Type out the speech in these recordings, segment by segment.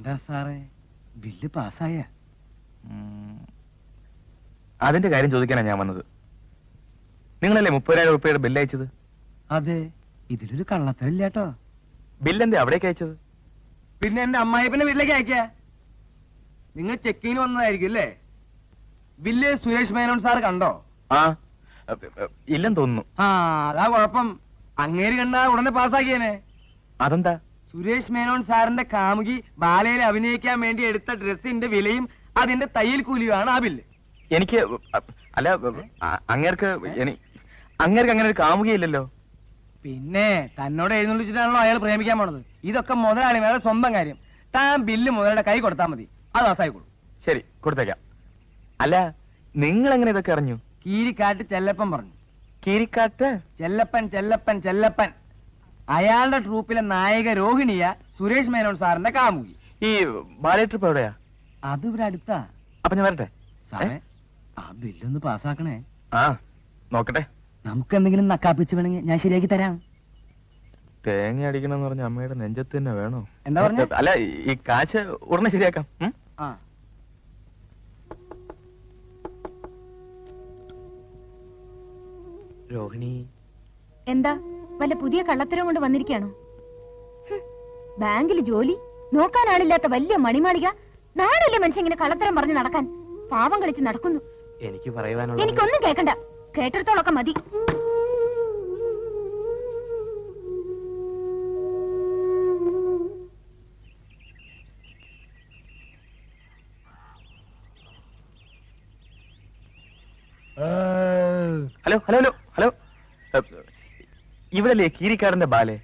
എന്താ സാറേ ബില്ല് പാസ്സായ? അതിന്റെ കാര്യം ചോദിക്കാനാണ് ഞാൻ വന്നത്. നിങ്ങളല്ലേ 30,000 രൂപയുടെ ബില്ല് അയച്ചത്? അതെ, ഇതിലൊരു കള്ളത്തരില്ല കേട്ടോ. ബില്ലെന്താ അവിടേക്ക് അയച്ചത്? പിന്നെ എന്റെ അമ്മായിപ്പന്റെ വീട്ടിലേക്ക് അയക്കാ. നിങ്ങൾ ചെക്കിങ്ങിന് വന്നതായിരിക്കും അല്ലേ? ബില്ല് സുരേഷ് മേനോൻ സാർ കണ്ടോ? ആ, ഇല്ലെന്ന് തോന്നുന്നു. ആ, അതാ കുഴപ്പം. അങ്ങേര് കണ്ടാ ഉടനെ പാസ്സാക്കിയേനെ. അതെന്താ? സുരേഷ് മേനോൻ സാറിന്റെ കാമുകി ബാലയിൽ അഭിനയിക്കാൻ വേണ്ടി എടുത്ത ഡ്രസ്സിന്റെ വിലയും അതിന്റെ തയ്യൽ കൂലിയുമാണ് ആ ബില്ല്. എനിക്ക് അല്ല, അങ്ങേർക്ക് അങ്ങനെ ഒരു കാമുകയില്ലല്ലോ. പിന്നെ തന്നോട് എഴുന്നള്ളിച്ചിട്ടാണല്ലോ അയാൾ പ്രേമിക്കാൻ പോണത്. ഇതൊക്കെ മുതലാളിമാരുടെ സ്വന്തം കാര്യം. താൻ ബില്ല് മുതലാളിയുടെ കൈ കൊടുത്താൽ മതി, അത് പാസ്സായിക്കോളൂ. ശരി, കൊടുത്തേക്കാം. അല്ല, നിങ്ങൾ എങ്ങനെ ഇതൊക്കെ അറിഞ്ഞു? കീരിക്കാട്ട് ചെല്ലപ്പൻ പറഞ്ഞു. കീരിക്കാട്ട് ചെല്ലപ്പൻ അയാളുടെ ട്രൂപ്പിലെ നായിക രോഹിണിയ സുരേഷ് മേനോൻ സാറിന്റെ കാമുകി. ഈ ബാലേ ട്രിപ്പ് എവിടെയാ? അത് ഇവിടെ അടുത്താ. അപ്പൊ ഞാൻ വരട്ടെ സാറേ, ആ ബില്ലൊന്ന് പാസ്സാക്കണേ. ആ, നോക്കട്ടെ. നമുക്ക് എന്തെങ്കിലും നക്കാപ്പിച്ച് വേണമെങ്കിൽ ഞാൻ ശരിയാക്കി തരാം. തേങ്ങ അടിക്കണം പറഞ്ഞ അമ്മയുടെ നെഞ്ചത്ത് തന്നെ വേണോ? എന്താ പറഞ്ഞ? അല്ല, ഈ കാശ് ഉടനെ ശരിയാക്കാം. ആ, രോഹിണി എന്താ വല്ല പുതിയ കള്ളത്തരം കൊണ്ട് വന്നിരിക്കുകയാണോ? ബാങ്കിൽ ജോലി, നോക്കാനാളില്ലാത്ത വലിയ മണിമാളിക. നാടല്ലേ മനുഷ്യൻ ഇങ്ങനെ കള്ളത്തരം പറഞ്ഞ് നടക്കാൻ? പാവം കളിച്ച് നടക്കുന്നു. എനിക്ക് പറയുവാനുള്ള എനിക്കൊന്നും കേൾക്കണ്ട, കേട്ടിടത്തോളൊക്കെ മതി. ഹലോ ഹലോ ഹലോ ഹലോ, ഇവിടല്ലേ കീരിക്കാടന്റെ ബാലെ?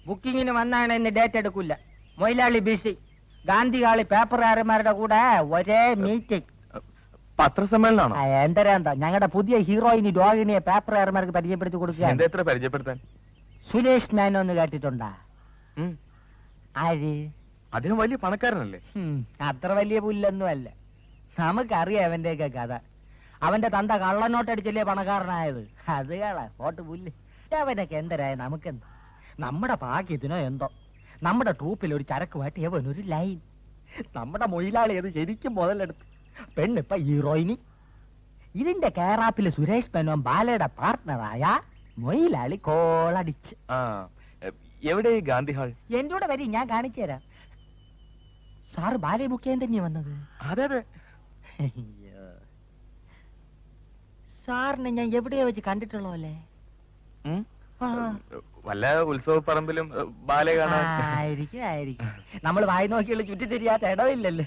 ബുക്കിങ്ങിന് വന്നാണ് ഇന്ന് ഡേറ്റ് എടുക്കില്ല. മൊയിലാളി ബിസി. ഗാന്ധികാളി പേപ്പറുകാരന്മാരുടെ കൂടെ ഒരേ മീറ്റിംഗ്. പത്രസമ്മേളനാണോ? എന്തരാന്താ ഞങ്ങളുടെ പുതിയ ഹീറോയിനി രോഹിണിയെ പേപ്പറുകാരന്മാർക്ക് പരിചയപ്പെടുത്തി കൊടുക്കുക. എന്താ എത്ര പരിചയപ്പെടുത്താൻ? സുരേഷ് മേനോന്ന് കേട്ടിട്ടുണ്ടാ? ആര്? അദ്ദേഹം വലിയ പണക്കാരനല്ലേ? അത്ര വലിയ പുല്ലൊന്നും അല്ല. നമുക്കറിയാം അവന്റെയൊക്കെ കഥ. അവന്റെ തന്ത കള്ളനോട്ടടിച്ചല്ലേ പണക്കാരനായത്. അത് കള ഓട്ട് പുല്ല്. അവനൊക്കെ എന്തരായ നമുക്കെന്താ? നമ്മുടെ ഭാഗ്യത്തിനോ എന്തോ നമ്മുടെ ട്രൂപ്പിൽ ഒരു ചരക്കുമായിട്ട് എവനൊരു ലൈൻ. നമ്മുടെ മൊയിലാളി അത് ശരിക്കും മുതലെടുത്ത്. പെണ്ണിപ്പ ഹീറോയിനി. ഇതിന്റെ കേറാപ്പില് സുരേഷ് മേനോൻ ബാലയുടെ പാർട്ട്ണറായ മൊയിലാളി കോളടിച്ച്. എവിടെ ഗാന്ധി ഹാൾ? എന്റെ കൂടെ വരി, ഞാൻ കാണിച്ചു തരാം. സാറ് ബാലയെ ബുക്ക് ചെയ്യാൻ തന്നെയാ വന്നത്? അതെ അതെ. സാറിനെ ഞാൻ എവിടെയോ വെച്ച് കണ്ടിട്ടുള്ളതല്ലേ? വല്ല ഉത്സവ പറമ്പിലും ബാലെ കാണാൻ. ആയിരിക്കും. നമ്മൾ വായി നോക്കിയുള്ള ചുറ്റി തിരിയാത്ത ഇടവില്ലല്ലോ.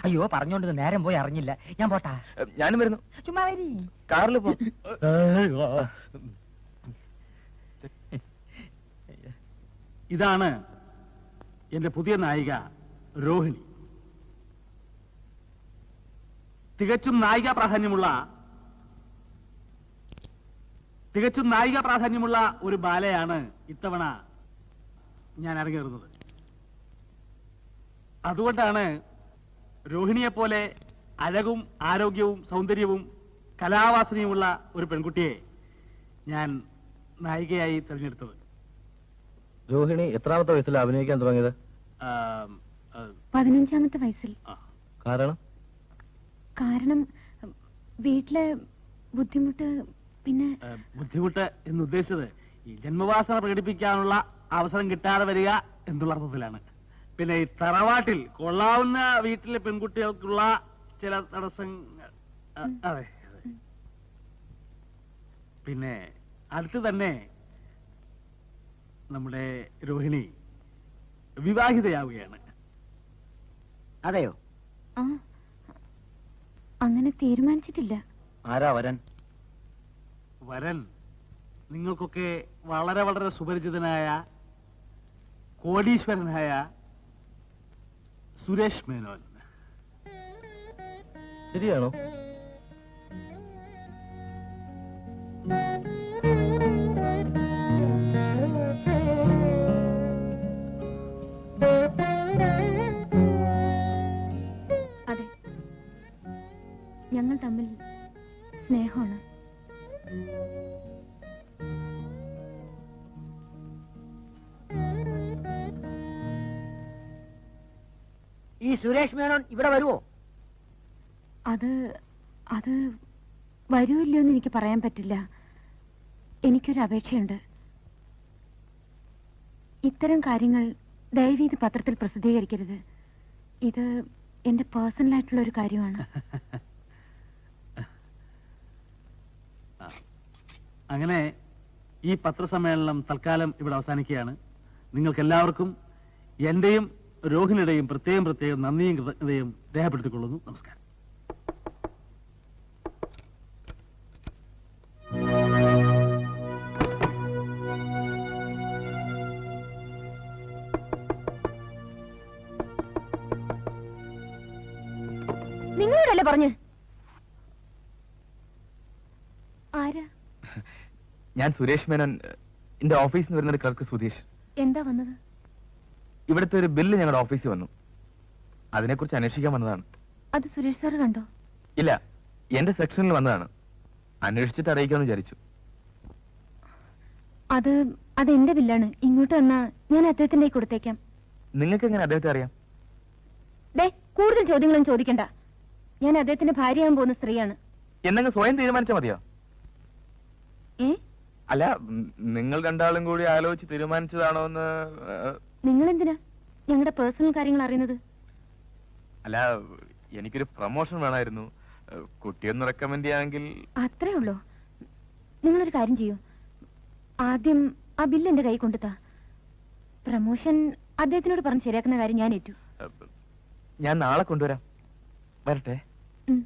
അയ്യോ, പറഞ്ഞോണ്ട് നേരം പോയി അറിഞ്ഞില്ല. ഞാൻ പോട്ടാ. ഞാനും വരുന്നു. ചുമ്മാ വരി. കാറിൽ പോ. ഇതാണ് എന്റെ പുതിയ നായിക രോഹിണി. തികച്ചും നായിക പ്രാധാന്യമുള്ള ഒരു ബാലയാണ് ഇത്തവണ ഞാൻ അരങ്ങേറുന്നത്. അതുകൊണ്ടാണ് രോഹിണിയെ പോലെ അഴകും ആരോഗ്യവും സൗന്ദര്യവും കലാവാസനയുമുള്ള ഒരു പെൺകുട്ടിയെ ഞാൻ നായികയായി തിരഞ്ഞെടുത്തത്. രോഹിണി എത്രാമത്തെ വയസ്സിൽ അഭിനയിക്കാൻ തുടങ്ങിയത്? 15ാമത്തെ വയസ്സിൽ. കാരണം വീട്ടിലെ ബുദ്ധിമുട്ട്. പിന്നെ ബുദ്ധിമുട്ട് എന്ന് ഉദ്ദേശിച്ചത് ഈ ജന്മവാസന പ്രകടിപ്പിക്കാനുള്ള അവസരം കിട്ടാതെ വരിക എന്നുള്ള അർത്ഥത്തിലാണ്. പിന്നെ ഈ തറവാട്ടിൽ കൊള്ളാവുന്ന വീട്ടിലെ പെൺകുട്ടികൾക്കുള്ള ചില തടസ്സങ്ങൾ. അതെ. പിന്നെ അടുത്ത് തന്നെ നമ്മുടെ രോഹിണി വിവാഹിതയാവുകയാണ്. അതെയോ? അങ്ങനെ തീരുമാനിച്ചിട്ടില്ല. ആരാ വരൻ? വരൻ നിങ്ങൾക്കൊക്കെ വളരെ വളരെ സുപരിചിതനായ കോടീശ്വരനായ സുരേഷ് മേനോൻ. ശരിയാണോ? അതെ, ഞങ്ങൾ തമ്മിൽ സ്നേഹമാണ്. ഈ സുരേഷ് മേനോൻ ഇവിടെ വരുവോ? അത് അത് വരുമല്ലോ എന്ന് എനിക്ക് പറയാൻ പറ്റില്ല. എനിക്കൊരു അപേക്ഷയുണ്ട്. ഇത്തരം കാര്യങ്ങൾ ദയവീത് പത്രത്തിൽ പ്രസിദ്ധീകരിക്കരുത്. ഇത് എന്റെ പേഴ്സണൽ ആയിട്ടുള്ള ഒരു കാര്യമാണ്. അങ്ങനെ ഈ പത്രസമ്മേളനം തൽക്കാലം ഇവിടെ അവസാനിക്കുകയാണ്. നിങ്ങൾക്ക് എല്ലാവർക്കും എന്റെയും രോഹിണിയുടെയും പ്രത്യേകം നന്ദിയും കൃതജ്ഞതയും രേഖപ്പെടുത്തിക്കൊള്ളുന്നു. നമസ്കാരം. നിങ്ങളോടല്ലേ പറഞ്ഞു? ആരാ? ഞാൻ സുരേഷ് മേനോൻ. എന്റെ ഓഫീസിൽ നിന്ന് വരുന്ന ക്ലർക്ക് സുധീഷ്. എന്താ വന്നത്? ഇവിടുത്തെ ഒരു ബില്ല് ഞങ്ങളുടെ ഓഫീസിൽ വന്നു. അതിനെക്കുറിച്ച് അന്വേഷിക്കാൻ വന്നതാണ്. അത് സുരേഷ് സാർ കണ്ടോ? ഇല്ല, എന്റെ സെക്ഷനിൽ വന്നതാണ്. അന്വേഷിച്ചിട്ട് അറിയിക്കാമെന്ന് വിചാരിച്ചു. അത് എന്റെ ബില്ലാണ്. ഇങ്ങോട്ട് വന്നാ ഞാൻ അദ്ദേഹത്തിന്റെ കയ്യിൽ കൊടുത്തേക്കാം. നിങ്ങൾക്ക് എങ്ങനെ അദ്ദേഹത്തെ അറിയാം? ദേ, കൂടുതൽ ചോദ്യങ്ങളും ചോദിക്കണ്ട. ഞാൻ അദ്ദേഹത്തിന്റെ ഭാര്യയാകാൻ പോകുന്ന സ്ത്രീയാണ്. എന്നെങ്കിൽ സ്വയം തീരുമാനിച്ചാൽ മതിയോ? ഏ? അല്ല, നിങ്ങൾ രണ്ടാളും കൂടി ആലോചിച്ച് തീരുമാനിച്ചതാണോ എന്ന്. നിങ്ങൾ എന്തിനാ ഞങ്ങളുടെ പേഴ്സണൽ കാര്യങ്ങൾ അറിയുന്നത്? അല്ല, എനിക്കൊരു പ്രൊമോഷൻ വേണമായിരുന്നു. കുട്ടിയൊന്ന് റെക്കമെൻഡ് ചെയ്യാമെങ്കിൽ. അത്രേ ഉള്ളൂ. നിങ്ങളൊരു കാര്യം ചെയ്യൂ. ആദ്യം ആ ബില്ല് എന്റെ കൈ കൊണ്ടുത്താ. പ്രമോഷൻ അദ്ദേഹത്തിനോട് പറഞ്ഞ് ശരിയാക്കുന്ന കാര്യം ഞാൻ ഏറ്റു. ഞാൻ നാളെ കൊണ്ടുവരാം. വരട്ടെ. ഉം.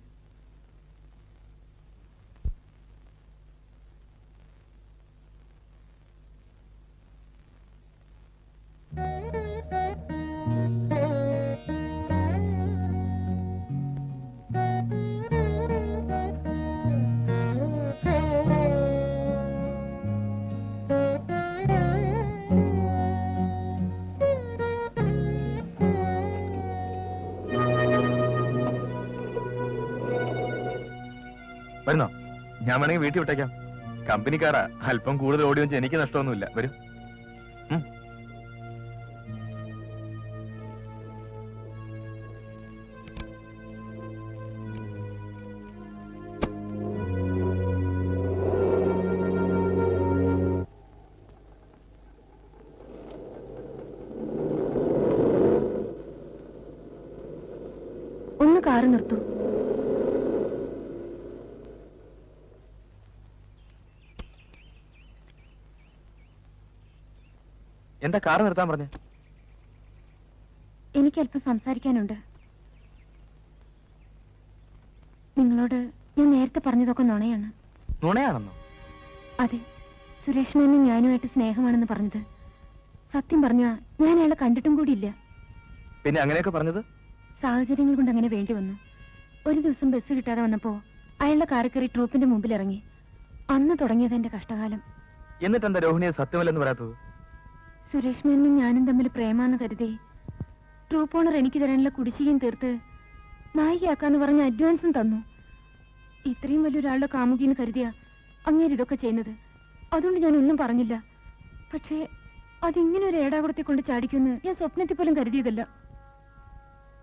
വരുന്നോ? ഞാൻ വേണമെങ്കിൽ വീട്ടിൽ വിട്ടേക്കാം. കമ്പനിക്കാരാ, അല്പം കൂടുതൽ ഓടി വെച്ച് എനിക്ക് നഷ്ടമൊന്നുമില്ല. വരൂ. ഒന്ന് കാറ് നിർത്തൂ. എന്താ കാർ നിർത്താൻ പറഞ്ഞേ? എനിക്ക് അല്പം സംസാരിക്കാനുണ്ട്. നിങ്ങളോട് ഞാൻ നേരത്തെ പറഞ്ഞതൊക്കെ നുണയാണ്. നുണയാണെന്നോ? അതെ, സുരേഷ് മേനോൻ ഞാനുമായിട്ട് സ്നേഹമാണെന്ന് പറഞ്ഞത് സത്യം പറഞ്ഞാ ഞാൻ അയാളെ കണ്ടിട്ടും കൂടിയില്ല. പിന്നെ അങ്ങനെയൊക്കെ പറഞ്ഞത്? സാഹചര്യങ്ങൾ കൊണ്ട് അങ്ങനെ വേണ്ടി വന്നു. ഒരു ദിവസം ബസ് കിട്ടാതെ വന്നപ്പോ അയാളുടെ കാറിൽ കയറി ട്രൂപ്പിന്റെ മുമ്പിൽ ഇറങ്ങി. അന്ന് തുടങ്ങിയത് എന്റെ കഷ്ടകാലം. എന്നിട്ടെന്താ രോഹിണിയെ സത്യമല്ലെന്ന് പറയാത്തത്? സുരേഷ് മേനോനും ഞാനും തമ്മിൽ പ്രേമാന്ന് കരുതി ട്രൂപ്പ് ഓണർ എനിക്ക് തരാനുള്ള കുടിശ്ശികയും തീർത്ത് നായികയാക്കാന്ന് പറഞ്ഞ അഡ്വാൻസും തന്നു. ഇത്രയും വലിയൊരാളുടെ കാമുകിന്ന് കരുതിയാ അങ്ങേര് ഇതൊക്കെ ചെയ്യുന്നത്. അതുകൊണ്ട് ഞാൻ ഒന്നും പറഞ്ഞില്ല. പക്ഷേ അതിങ്ങനെ ഒരു ഏടാകുടത്തെ കൊണ്ട് ചാടിക്കുമെന്ന് ഞാൻ സ്വപ്നത്തിൽ പോലും കരുതിയതല്ല.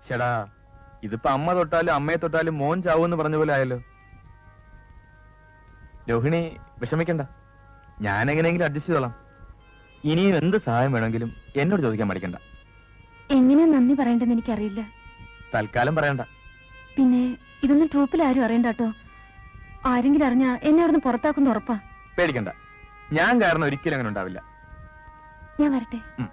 ചേടാ, ഇതിപ്പോ അമ്മ തൊട്ടാലും അമ്മയെ തൊട്ടാലും മോൻ ചാവൂന്ന് പറഞ്ഞ പോലെ ആയല്ലോ. രോഹിണി വിഷമിക്കണ്ട, ഞാൻ എങ്ങനെയെങ്കിലും അഡ്ജസ്റ്റ് ചെയ്തോളാം. ഇനിയും എന്ത് സഹായം വേണമെങ്കിലും എന്നോട് ചോദിക്കാൻ മടിക്കണ്ട. എങ്ങനെയാ നന്ദി പറയേണ്ടെന്ന് എനിക്കറിയില്ല. തൽക്കാലം പറയണ്ട. പിന്നെ ഇതൊന്നും ട്രൂപ്പിൽ ആരും അറിയണ്ട കേട്ടോ. ആരെങ്കിലും അറിഞ്ഞാ എന്നെ അവിടുന്ന് പുറത്താക്കുന്ന ഉറപ്പാ. പേടിക്കണ്ട, ഞാൻ കാരണം ഒരിക്കലും അങ്ങനെ ഉണ്ടാവില്ല. ഞാൻ വരട്ടെ. ഉം.